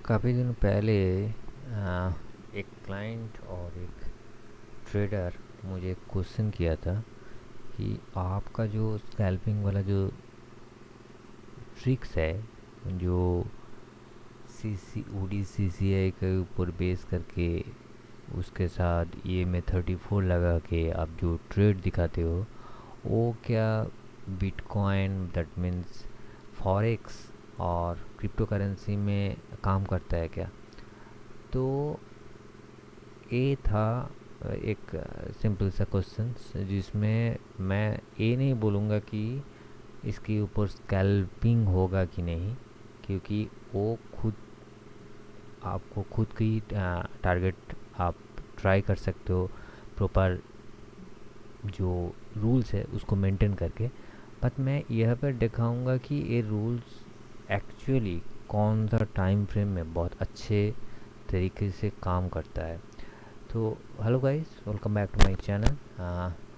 काफ़ी दिन पहले एक क्लाइंट और एक ट्रेडर मुझे क्वेश्चन किया था कि आपका जो स्कैल्पिंग वाला जो ट्रिक्स है, जो CCOD CCI के ऊपर बेस करके उसके साथ EMA34 लगा के आप जो ट्रेड दिखाते हो, वो क्या बिटकॉइन दैट मीन्स फॉरेक्स और क्रिप्टो करेंसी में काम करता है क्या? तो ये था एक सिंपल सा क्वेश्चन जिसमें मैं ये नहीं बोलूँगा कि इसके ऊपर स्कैल्पिंग होगा कि नहीं, क्योंकि वो खुद आपको खुद की टारगेट आप ट्राई कर सकते हो प्रॉपर जो रूल्स है उसको मेंटेन करके। बट मैं यह पर दिखाऊंगा कि ये रूल्स एक्चुअली कौन सा टाइम फ्रेम में बहुत अच्छे तरीके से काम करता है। तो hello guys, welcome back to my channel.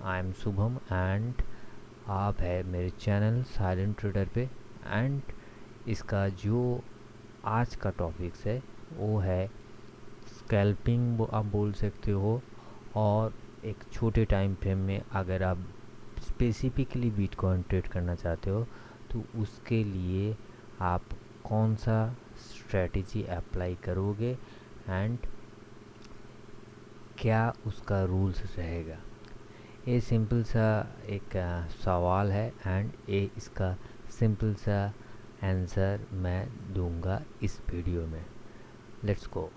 I am Shubham and आप है मेरे चैनल साइलेंट ट्रेडर पे। एंड इसका जो आज का टॉपिक्स है वो है स्कैल्पिंग, वो आप बोल सकते हो। और एक छोटे टाइम फ्रेम में अगर आप स्पेसिफिकली बिटकॉइन ट्रेड करना चाहते हो तो उसके लिए आप कौन सा स्ट्रेटजी अप्लाई करोगे एंड क्या उसका रूल्स रहेगा। ये सिंपल सा एक सवाल है एंड ये इसका सिंपल सा आंसर मैं दूंगा इस वीडियो में। Let's go.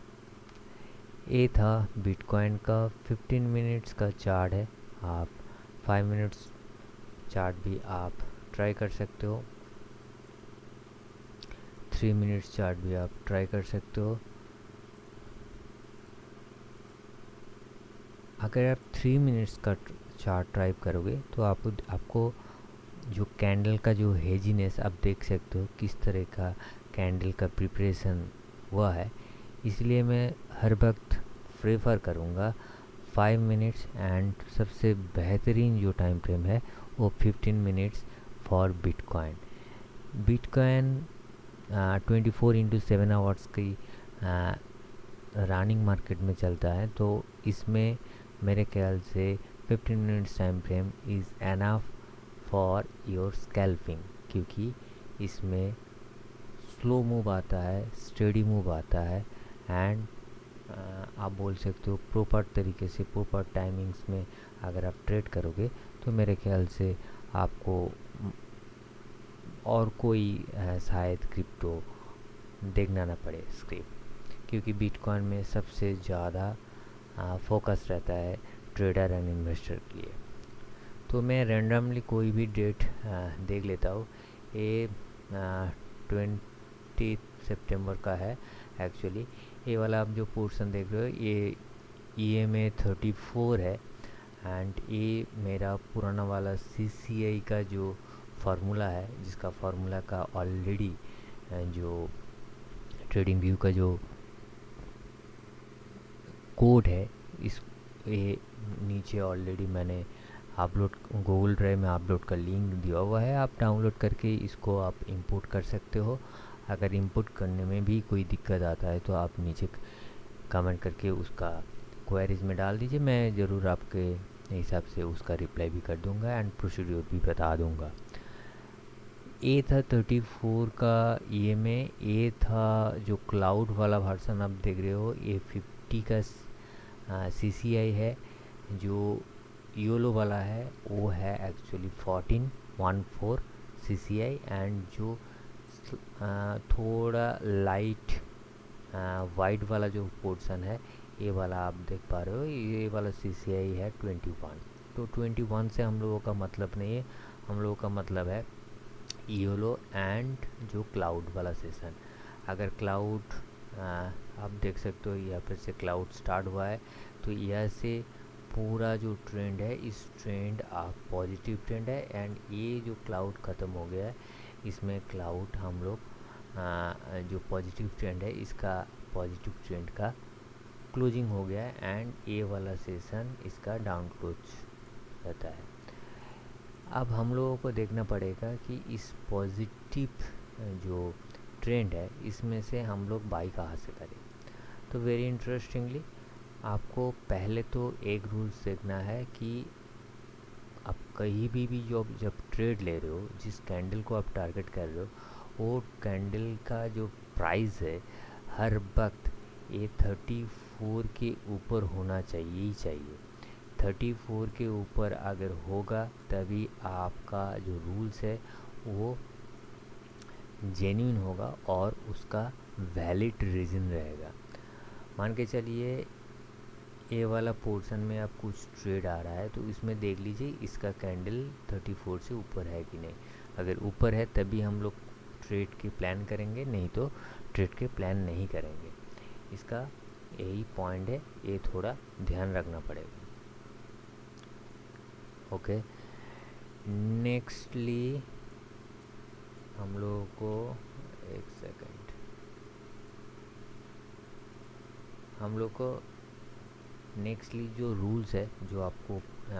ये था बिटकॉइन का 15 मिनट्स का चार्ट है। आप 5 मिनट्स चार्ट भी आप ट्राई कर सकते हो, 3 मिनट्स चार्ट भी आप ट्राई कर सकते हो। अगर आप 3 मिनट्स का चार्ट ट्राई करोगे तो आपको जो कैंडल का जो हेजीनेस आप देख सकते हो, किस तरह का कैंडल का प्रिपरेशन हुआ है। इसलिए मैं हर वक्त प्रेफर करूँगा 5 मिनट्स एंड सबसे बेहतरीन जो टाइम फ्रेम है वो 15 minutes for bitcoin. Bitcoin 24/7 hours की रनिंग मार्केट में चलता है, तो इसमें मेरे ख्याल से 15 minutes time frame is enough for your scalping, क्योंकि इसमें स्लो मूव आता है, स्टेडी मूव आता है एंड आप बोल सकते हो प्रॉपर तरीके से प्रॉपर टाइमिंग्स में अगर आप ट्रेड करोगे तो मेरे ख्याल से आपको और कोई शायद क्रिप्टो देखना ना पड़े स्क्रिप्ट, क्योंकि बिटकॉइन में सबसे ज़्यादा फोकस रहता है ट्रेडर एंड इन्वेस्टर के लिए। तो मैं रैंडमली कोई भी डेट देख लेता हूँ। ये 20 सितंबर का है एक्चुअली। ये वाला आप जो पोर्शन देख रहे हो ये EMA34 है एंड ये मेरा पुराना वाला CCI का जो फार्मूला है, जिसका फार्मूला का ऑलरेडी जो ट्रेडिंग व्यू का जो कोड है, इस ये नीचे ऑलरेडी मैंने अपलोड गूगल ड्राइव में अपलोड का लिंक दिया हुआ है। आप डाउनलोड करके इसको आप इंपोर्ट कर सकते हो। अगर इंपोर्ट करने में भी कोई दिक्कत आता है तो आप नीचे कमेंट करके उसका क्वेरीज में डाल दीजिए, मैं ज़रूर आपके हिसाब से उसका रिप्लाई भी कर दूंगा एंड प्रोसीड्यूर भी बता दूंगा। ए था 34 का EMA। ए था जो क्लाउड वाला वर्सन आप देख रहे हो, ये 50 का CCI है। जो योलो वाला है वो है एक्चुअली 1414 CCI एंड जो थोड़ा लाइट वाइट वाला जो पोर्शन है ये वाला आप देख पा रहे हो, ये वाला CCI है 21। तो 21 से हम लोगों का मतलब नहीं है, हम लोगों का मतलब है योलो एंड जो क्लाउड वाला सेशन। अगर क्लाउड आप देख सकते हो यहाँ पर से क्लाउड स्टार्ट हुआ है, तो यह से पूरा जो ट्रेंड है इस ट्रेंड आप पॉजिटिव ट्रेंड है एंड ये जो क्लाउड ख़त्म हो गया है इसमें क्लाउड हम लोग जो पॉजिटिव ट्रेंड है इसका पॉजिटिव ट्रेंड का क्लोजिंग हो गया है एंड ये वाला सेशन इसका डाउन क्लोज रहता है। अब हम लोगों को देखना पड़ेगा कि इस पॉजिटिव जो ट्रेंड है इसमें से हम लोग बाई कहाँ से करें। तो वेरी इंटरेस्टिंगली आपको पहले तो एक रूल्स देखना है कि आप कहीं भी जब ट्रेड ले रहे हो, जिस कैंडल को आप टारगेट कर रहे हो वो कैंडल का जो प्राइस है हर वक्त ये 34 के ऊपर होना चाहिए ही चाहिए। 34 के ऊपर अगर होगा तभी आपका जो रूल्स है वो जेन्युइन होगा और उसका वैलिड रीज़न रहेगा। मान के चलिए ए वाला पोर्शन में आप कुछ ट्रेड आ रहा है तो इसमें देख लीजिए इसका कैंडल 34 से ऊपर है कि नहीं। अगर ऊपर है तभी हम लोग ट्रेड के प्लान करेंगे, नहीं तो ट्रेड के प्लान नहीं करेंगे। इसका यही पॉइंट है, ये थोड़ा ध्यान रखना पड़ेगा। ओके, नेक्स्टली हम लोगों को एक सेकंड, हम लोग को नेक्स्टली जो रूल्स है जो आपको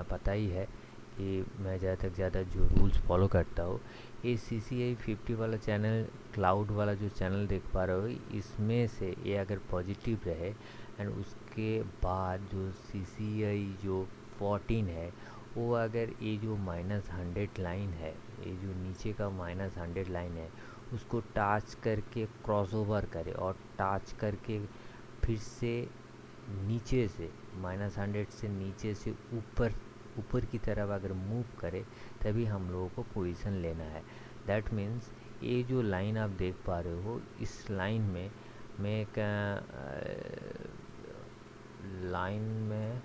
पता ही है कि मैं ज़्यादा तक ज़्यादा जो रूल्स फॉलो करता हूँ, ये CCI 50 वाला चैनल, क्लाउड वाला जो चैनल देख पा रहे हो, इसमें से ये अगर पॉजिटिव रहे एंड उसके बाद जो CCI जो 14 है वो अगर ये जो -100 लाइन है, ये जो नीचे का -100 लाइन है उसको टच करके क्रॉसओवर करे और टच करके फिर से नीचे से -100 से नीचे से ऊपर की तरफ अगर मूव करे तभी हम लोगों को पोजीशन लेना है। दैट मीन्स ये जो लाइन आप देख पा रहे हो, इस लाइन में मैं एक लाइन में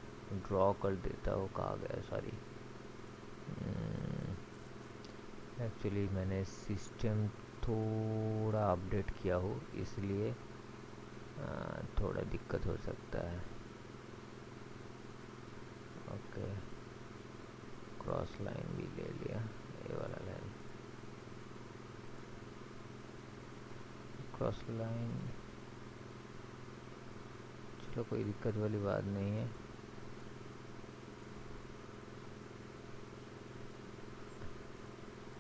ड्रॉ कर देता हूँ। कहाँ गया, सॉरी, एक्चुअली मैंने सिस्टम थोड़ा अपडेट किया हो इसलिए थोड़ा दिक्कत हो सकता है। ओके, क्रॉस लाइन भी ले लिया, ये वाला लाइन क्रॉस लाइन, चलो कोई दिक्कत वाली बात नहीं है।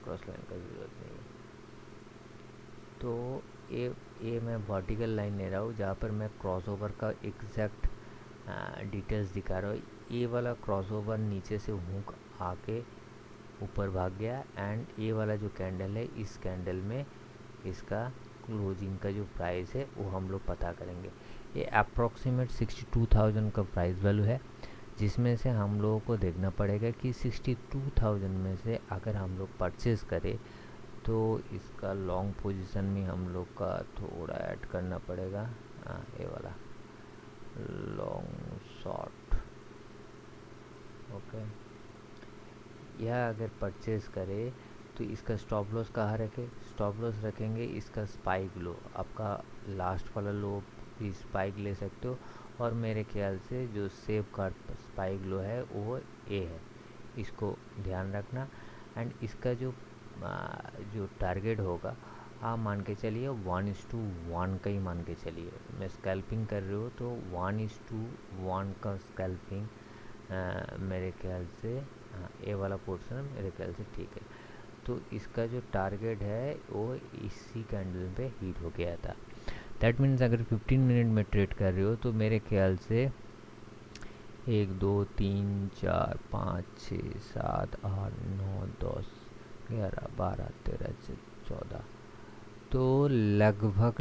क्रॉस लाइन का ज़रूरत नहीं है। तो ये मैं वर्टिकल लाइन ले रहा हूँ जहाँ पर मैं क्रॉसओवर का एग्जैक्ट डिटेल्स दिखा रहा हूँ। ये वाला क्रॉसओवर नीचे से हुक आके ऊपर भाग गया एंड ये वाला जो कैंडल है, इस कैंडल में इसका क्लोजिंग का जो प्राइस है वो हम लोग पता करेंगे। ये अप्रॉक्सीमेट 62,000 का प्राइस वैल्यू है, जिसमें से हम लोगों को देखना पड़ेगा कि 62,000 में से अगर हम लोग परचेज़ करें तो इसका लॉन्ग पोजीशन में हम लोग का थोड़ा ऐड करना पड़ेगा। ये वाला लॉन्ग शॉर्ट, ओके। यह अगर परचेज़ करे तो इसका स्टॉप लॉस कहाँ रखें? स्टॉप लॉस रखेंगे इसका स्पाइक लो, आपका लास्ट वाला लो भी स्पाइक ले सकते हो, और मेरे ख्याल से जो सेफ गार्ड स्पाइक लो है वो ए है, इसको ध्यान रखना। एंड इसका जो टारगेट होगा आप मान के चलिए 1:1 का ही मान के चलिए। मैं स्कैल्पिंग कर रही हूँ तो 1:1 का स्कैल्पिंग मेरे ख्याल से ए वाला पोर्शन मेरे ख्याल से ठीक है। तो इसका जो टारगेट है वो इसी कैंडल पे हीट हो गया था। दैट मीन्स अगर 15 मिनट में ट्रेड कर रहे हो तो मेरे ख्याल से 1 2 3 4 5 6 7 8 9 10 11 12 13 14, तो लगभग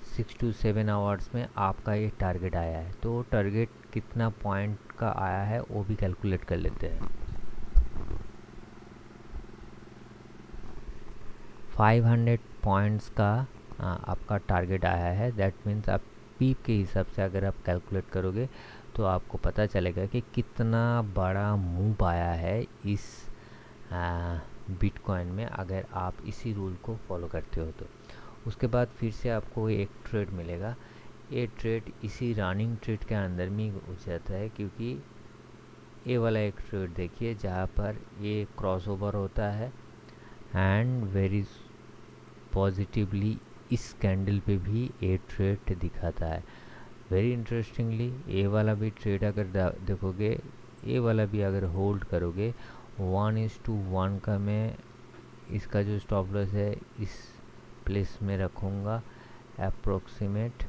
6 to 7 आवर्स में आपका ये टारगेट आया है। तो टारगेट कितना पॉइंट का आया है वो भी कैलकुलेट कर लेते हैं। 500 पॉइंट्स का आपका टारगेट आया है। दैट मीन्स आप पीप के हिसाब से अगर आप कैलकुलेट करोगे तो आपको पता चलेगा कि कितना बड़ा मूव आया है इस बिटकॉइन में, अगर आप इसी रूल को फॉलो करते हो तो। उसके बाद फिर से आपको एक ट्रेड मिलेगा। ये ट्रेड इसी रनिंग ट्रेड के अंदर में हो जाता है, क्योंकि ये वाला एक ट्रेड देखिए जहाँ पर ये क्रॉसओवर होता है एंड वेरी पॉजिटिवली इस कैंडल पे भी ये ट्रेड दिखाता है। वेरी इंटरेस्टिंगली ये वाला भी ट्रेड अगर देखोगे, ये वाला भी अगर होल्ड करोगे 1:1 का मैं इसका जो स्टॉप लॉस है इस प्लेस में रखूँगा अप्रोक्सीमेट,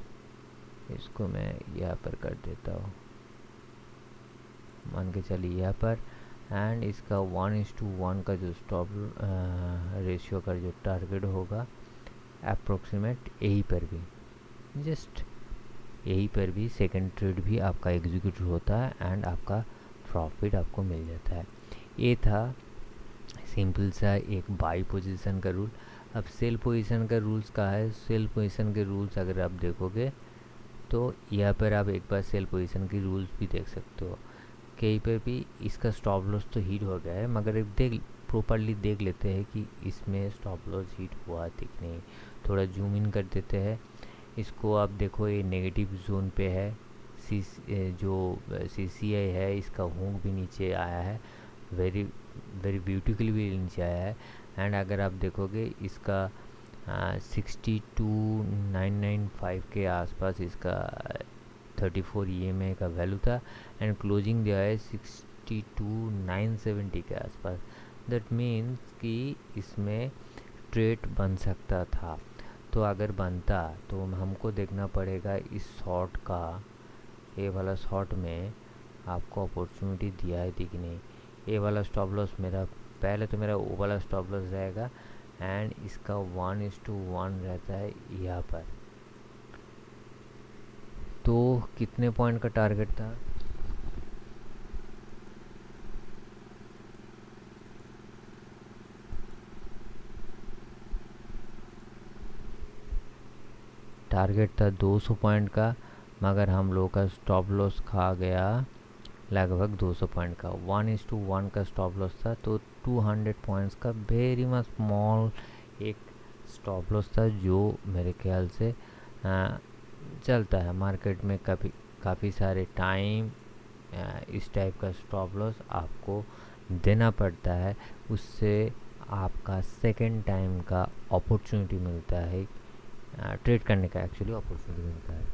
इसको मैं यहाँ पर कर देता हूँ, मान के चलिए यहाँ पर। एंड इसका 1:1 का जो स्टॉप रेशियो का जो टारगेट होगा अप्रोक्सीमेट यहीं पर भी, जस्ट यहीं पर भी सेकंड ट्रेड भी आपका एग्जीक्यूट होता है एंड आपका प्रॉफिट आपको मिल जाता है। ये था सिंपल सा एक बाई पोजीशन का रूल। अब सेल पोजीशन का रूल्स कहाँ है? सेल पोजीशन के रूल्स अगर आप देखोगे तो यहाँ पर आप एक बार सेल पोजीशन की रूल्स भी देख सकते हो। कहीं पर भी इसका स्टॉप लॉस तो हिट हो गया है, मगर एक प्रॉपरली देख लेते हैं कि इसमें स्टॉप लॉस हिट हुआ कि नहीं। थोड़ा जूम इन कर देते हैं, इसको आप देखो ये नेगेटिव जोन पे है। जो CCI है इसका हुक भी नीचे आया है, वेरी वेरी ब्यूटिफुली भी नीचे आया है। एंड अगर आप देखोगे इसका 62,995 के आसपास इसका 34 EMA का वैल्यू था एंड क्लोजिंग दिया है 62,970 के आसपास। दैट मीन्स कि इसमें ट्रेड बन सकता था। तो अगर बनता तो हमको देखना पड़ेगा इस शॉर्ट का, ये वाला शॉर्ट में आपको अपॉर्चुनिटी दिया है कि नहीं। ये वाला स्टॉप लॉस मेरा पहले तो मेरा वो वाला स्टॉप लॉस रहेगा एंड इसका 1:1 रहता है यहाँ पर। तो कितने पॉइंट का टारगेट था? टारगेट था 200 पॉइंट का, मगर हम लोग का स्टॉप लॉस खा गया लगभग 200 पॉइंट का। 1:1 का स्टॉप लॉस था, तो 200 पॉइंट्स का वेरी मच स्मॉल एक स्टॉप लॉस था, जो मेरे ख्याल से चलता है मार्केट में। काफ़ी सारे टाइम इस टाइप का स्टॉप लॉस आपको देना पड़ता है, उससे आपका सेकेंड टाइम का अपॉर्चुनिटी मिलता है, ट्रेड करने का एक्चुअली अपॉर्चुनिटी मिलता है।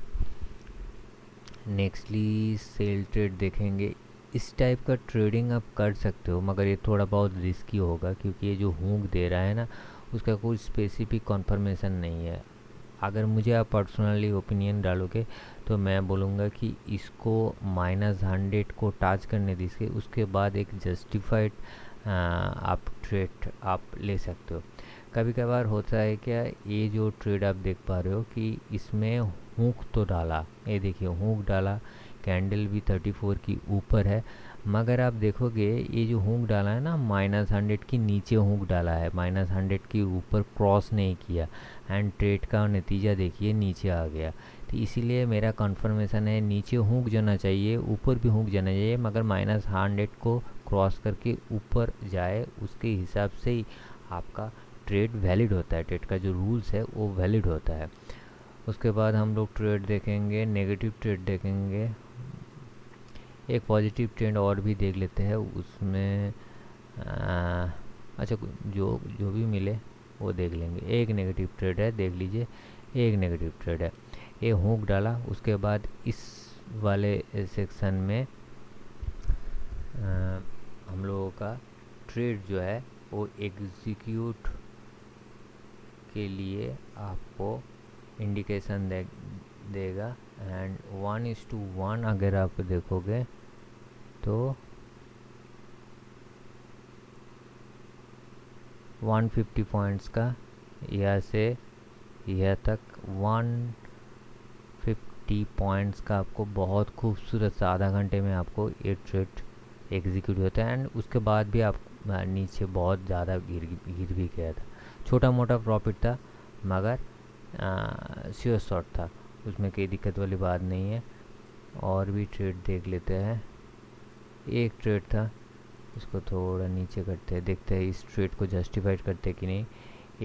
नेक्स्टली सेल ट्रेड देखेंगे। इस टाइप का ट्रेडिंग आप कर सकते हो, मगर ये थोड़ा बहुत रिस्की होगा, क्योंकि ये जो हुक दे रहा है ना, उसका कोई स्पेसिफिक कॉन्फर्मेशन नहीं है। अगर मुझे आप पर्सनली ओपिनियन डालोगे तो मैं बोलूँगा कि इसको -100 को टच करने दीजिए, उसके बाद एक जस्टिफाइड आप ट्रेड आप ले सकते हो। कभी कभार होता है क्या, ये जो ट्रेड आप देख पा रहे हो कि इसमें हुक तो डाला, ये देखिए हुक डाला, कैंडल भी 34 की ऊपर है, मगर आप देखोगे ये जो हुक डाला है ना, -100 की नीचे हुक डाला है, -100 के ऊपर क्रॉस नहीं किया एंड ट्रेड का नतीजा देखिए नीचे आ गया। तो इसीलिए मेरा कंफर्मेशन है नीचे हुक जाना चाहिए, ऊपर भी हुक जाना चाहिए, मगर -100 को क्रॉस करके ऊपर जाए, उसके हिसाब से ही आपका ट्रेड वैलिड होता है, ट्रेड का जो रूल्स है वो वैलिड होता है। उसके बाद हम लोग ट्रेड देखेंगे, नेगेटिव ट्रेड देखेंगे। एक पॉजिटिव ट्रेंड और भी देख लेते हैं उसमें। अच्छा, जो जो भी मिले वो देख लेंगे। एक नेगेटिव ट्रेड है, देख लीजिए, एक नेगेटिव ट्रेड है, ये हुक डाला, उसके बाद इस वाले सेक्शन में हम लोगों का ट्रेड जो है वो एग्जीक्यूट के लिए आपको इंडिकेशन देगा। एंड 1:1 अगर आप देखोगे तो 150 पॉइंट्स का, यहाँ से यह तक 150 पॉइंट्स का आपको बहुत खूबसूरत सा आधा घंटे में आपको ये ट्रेड एग्जीक्यूट होता है। एंड उसके बाद भी आप नीचे बहुत ज़्यादा गिर भी गया था, छोटा मोटा प्रॉफिट था, मगर श्योर शॉट था, उसमें कोई दिक्कत वाली बात नहीं है। और भी ट्रेड देख लेते हैं। एक ट्रेड था, इसको थोड़ा नीचे करते हैं, देखते हैं इस ट्रेड को जस्टिफाइड करते कि नहीं।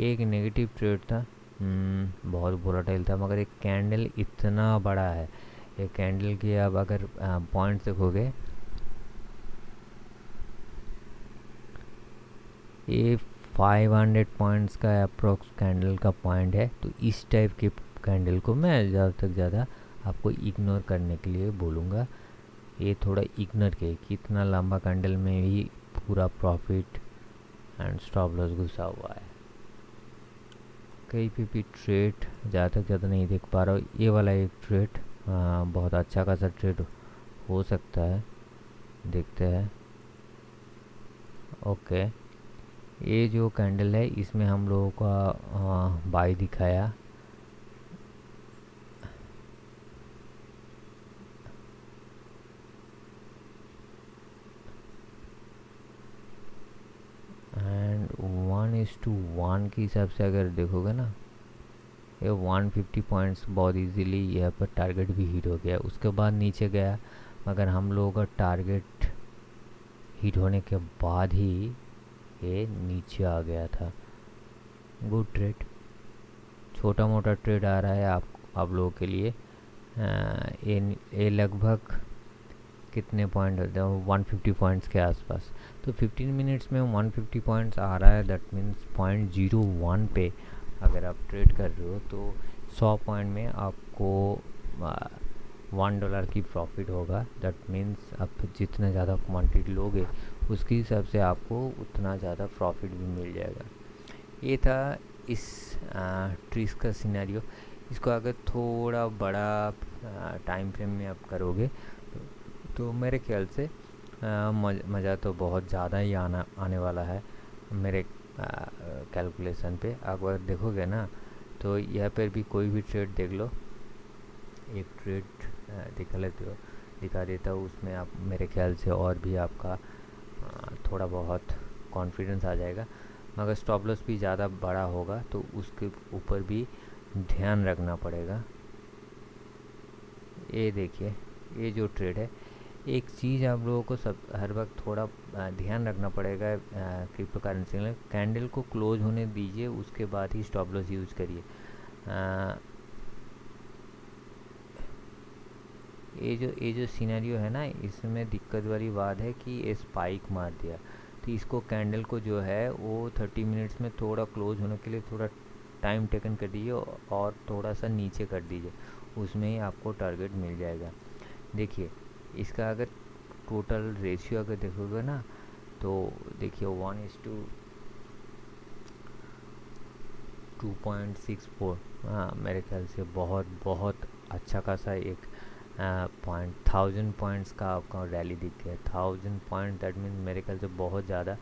एक नेगेटिव ट्रेड था, बहुत वोलेटाइल था, मगर एक कैंडल इतना बड़ा है, एक कैंडल की आप अगर पॉइंट देखोगे, ये 500 पॉइंट्स का अप्रोक्स कैंडल का पॉइंट है। तो इस टाइप के कैंडल को मैं ज़्यादा तक ज़्यादा आपको इग्नोर करने के लिए बोलूँगा। ये थोड़ा इग्नोर किए, कितना लंबा कैंडल में भी पूरा प्रॉफिट एंड स्टॉप लॉस घुसा हुआ है। कहीं पे भी ट्रेड ज़्यादा से ज़्यादा नहीं देख पा रहा हूँ। ये वाला एक ट्रेड बहुत अच्छा खासा ट्रेड हो सकता है, देखते हैं। ओके, ये जो कैंडल है इसमें हम लोगों का बाई दिखाया, एंड 1:1 के हिसाब से अगर देखोगे ना, ये 150 पॉइंट्स बहुत इजीली यहाँ पर टारगेट भी हिट हो गया। उसके बाद नीचे गया, मगर हम लोगों का टारगेट हिट होने के बाद ही ये नीचे आ गया था। गुड ट्रेड, छोटा मोटा ट्रेड आ रहा है आप लोगों के लिए। ये लगभग कितने पॉइंट होते हैं, 150 पॉइंट्स के आसपास। तो 15 मिनट्स में 150 पॉइंट्स आ रहा है, दैट मीन्स 0.01 पे अगर आप ट्रेड कर रहे हो तो 100 पॉइंट में आपको $1 की प्रॉफिट होगा। दैट मीन्स आप जितना ज़्यादा क्वांटिटी लोगे उसके हिसाब से आपको उतना ज़्यादा प्रॉफिट भी मिल जाएगा। ये था इस ट्रिक्स का सिनेरियो। इसको अगर थोड़ा बड़ा टाइम फ्रेम में आप करोगे तो मेरे ख्याल से मज़ा तो बहुत ज़्यादा ही आने वाला है मेरे कैलकुलेशन पे। अगर देखोगे ना तो यहाँ पर भी कोई भी ट्रेड देख लो, एक ट्रेड दिखा देता हूँ, उसमें आप मेरे ख्याल से और भी आपका थोड़ा बहुत कॉन्फिडेंस आ जाएगा। मगर स्टॉप लॉस भी ज़्यादा बड़ा होगा तो उसके ऊपर भी ध्यान रखना पड़ेगा। ये देखिए, ये जो ट्रेड है, एक चीज़ आप लोगों को सब हर वक्त थोड़ा ध्यान रखना पड़ेगा क्रिप्टो करेंसी में, कैंडल को क्लोज होने दीजिए, उसके बाद ही स्टॉप लॉस यूज़ करिए। ये जो सिनेरियो है ना, इसमें दिक्कत वाली बात है कि ये स्पाइक मार दिया, तो इसको कैंडल को जो है वो 30 मिनट्स में थोड़ा क्लोज होने के लिए थोड़ा टाइम टेकन कर दीजिए और थोड़ा सा नीचे कर दीजिए, उसमें ही आपको टारगेट मिल जाएगा। देखिए, इसका अगर टोटल रेशियो अगर देखोगे ना तो देखिए 1:2.64, हाँ मेरे ख्याल से बहुत बहुत अच्छा खासा एक पॉइंट 1000 पॉइंट्स का आपका रैली दिख गया। 1000 पॉइंट दैट मीन मेरे ख्याल से बहुत ज़्यादा।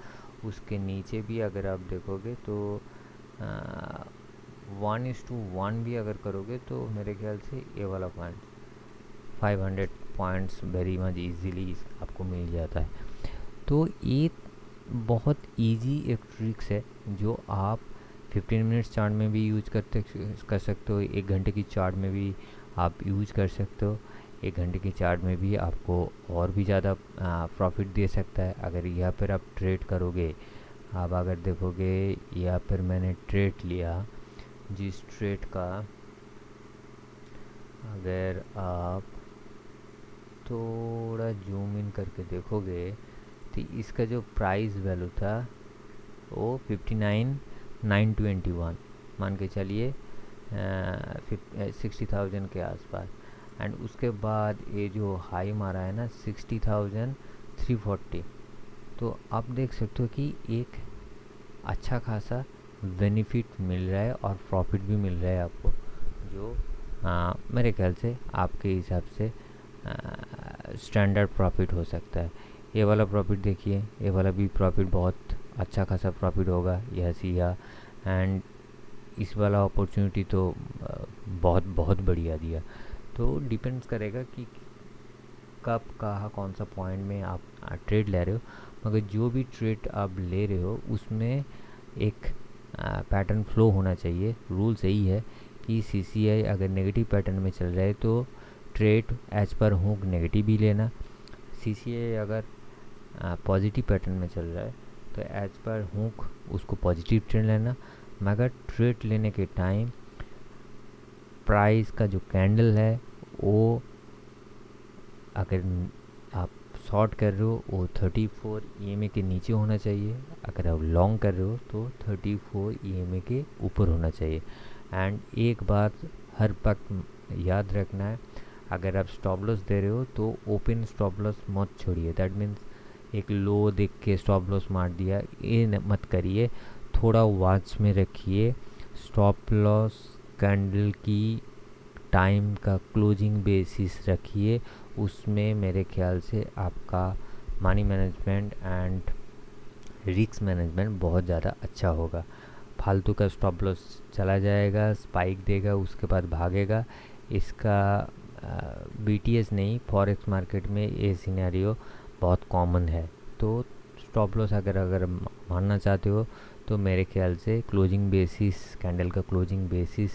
उसके नीचे भी अगर आप देखोगे तो 1:1 भी अगर करोगे तो मेरे ख्याल से ये वाला point 500 points very much easily आपको मिल जाता है। तो ये बहुत इजी एक ट्रिक्स है जो आप 15 मिनट्स चार्ट में भी यूज कर सकते हो, 1 घंटे की चार्ट में भी आप यूज कर सकते हो। 1 घंटे की चार्ट में भी आपको और भी ज़्यादा प्रॉफिट दे सकता है अगर यहाँ पर आप ट्रेड करोगे। आप अगर देखोगे यहाँ पर मैंने ट्रेड लिया, जिस ट्रेड का अगर आप थोड़ा जूम इन करके देखोगे तो इसका जो प्राइस वैल्यू था वो 59,921 मान के चलिए, 60,000 के आसपास। एंड उसके बाद ये जो हाई मारा है ना 60,340, तो आप देख सकते हो कि एक अच्छा खासा बेनिफिट मिल रहा है और प्रॉफिट भी मिल रहा है आपको, जो मेरे ख्याल से आपके हिसाब से स्टैंडर्ड प्रॉफिट हो सकता है। ये वाला प्रॉफिट देखिए, ये वाला भी प्रॉफिट बहुत अच्छा खासा प्रॉफिट होगा यह सिया। एंड इस वाला अपॉर्चुनिटी तो बहुत बहुत बढ़िया दिया। तो डिपेंड्स करेगा कि कब कहाँ कौन सा पॉइंट में आप ट्रेड ले रहे हो, मगर जो भी ट्रेड आप ले रहे हो उसमें एक पैटर्न फ्लो होना चाहिए। रूल सही है कि CCI अगर नेगेटिव पैटर्न में चल रहा है तो ट्रेड एज पर हुक नेगेटिव ही लेना, CCI अगर पॉजिटिव पैटर्न में चल रहा है तो एज पर हुक उसको पॉजिटिव ट्रेड लेना। मगर ट्रेड लेने के टाइम प्राइस का जो कैंडल है वो अगर आप शॉर्ट कर रहे हो वो 34 EMA के नीचे होना चाहिए, अगर आप लॉन्ग कर रहे हो तो 34 EMA के ऊपर होना चाहिए। एंड एक बात हर वक्त याद रखना है, अगर आप स्टॉप लॉस दे रहे हो तो ओपन स्टॉप लॉस मत छोड़िए। दैट मीन्स एक लो देख के स्टॉप लॉस मार दिया, ये मत करिए। थोड़ा वॉच में रखिए। स्टॉप लॉस कैंडल की टाइम का क्लोजिंग बेसिस रखिए, उसमें मेरे ख्याल से आपका money management and risk management बहुत ज़्यादा अच्छा होगा। फालतू का स्टॉप लॉस चला जाएगा, स्पाइक देगा, उसके बाद भागेगा। इसका बीटीएस नहीं, फॉरेक्स मार्केट में ये सिनेरियो बहुत कॉमन है। तो स्टॉप लॉस अगर मारना चाहते हो तो मेरे ख्याल से क्लोजिंग बेसिस, कैंडल का क्लोजिंग बेसिस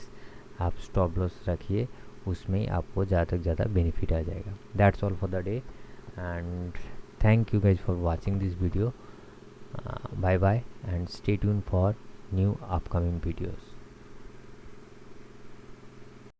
आप स्टॉप लॉस रखिए, उसमें ही आपको ज़्यादा से ज़्यादा बेनिफिट आ जाएगा। That's all for the day and thank you guys for watching this video. Bye bye and stay tuned for new upcoming videos.